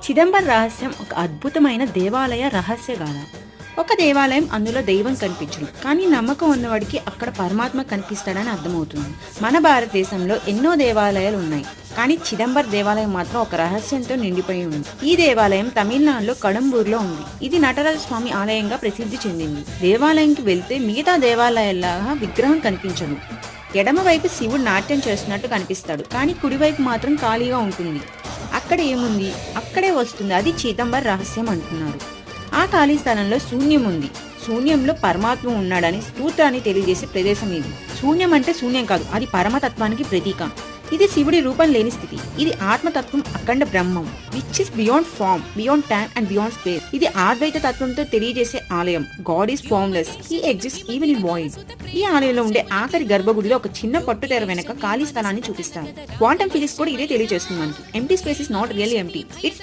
చిదంబర రహస్యం ఒక అద్భుతమైన దేవాలయ రహస్యగాథ. ఒక దేవాలయం, అందులో దైవం కనిపించడు, కానీ నమ్మకం ఉన్నవాడికి అక్కడ పరమాత్మ కనిపిస్తాడని అర్థమవుతుంది. మన భారతదేశంలో ఎన్నో దేవాలయాలు ఉన్నాయి, కానీ చిదంబర దేవాలయం మాత్రం ఒక రహస్యంతో నిండిపోయి ఉంది. ఈ దేవాలయం తమిళనాడులో కడంబూర్లో ఉంది. ఇది నటరాజ స్వామి ఆలయంగా ప్రసిద్ధి చెందింది. దేవాలయంకి వెళ్తే మిగతా దేవాలయాల్లాగా విగ్రహం కనిపించదు. ఎడమవైపు శివుడు నాట్యం చేస్తున్నట్టు కనిపిస్తాడు, కానీ కుడివైపు మాత్రం ఖాళీగా ఉంటుంది. అక్కడ ఏముంది అక్కడే వస్తుంది, అది చిదంబర రహస్యం అంటున్నారు. ఆ ఖాళీ స్థలంలో శూన్యం ఉంది. శూన్యంలో పరమాత్మ ఉన్నాడని సూత్రాన్ని తెలియజేసే ప్రదేశం ఇది. శూన్యం అంటే శూన్యం కాదు, అది పరమతత్వానికి ప్రతీక. ఇది శివుడి రూపం లేని స్థితి. ఇది ఆత్మతత్వం, అఖండ బ్రహ్మం, which is beyond form, beyond time and beyond space. ఇది ఆద్వైత తత్వంతో తెలియజేసే ఆలయం. God is formless, he exist even in void. ఈ ఆలయంలో ఉండే ఆఖరి గర్భగుడిలో ఒక చిన్న పట్టుతెర వెనక ఖాళీ స్థలాన్ని చూపిస్తారు. క్వాంటమ్ ఫిజిక్స్ కూడా ఇదే తెలియజేస్తుంది మనకి. Empty space is not really empty, it's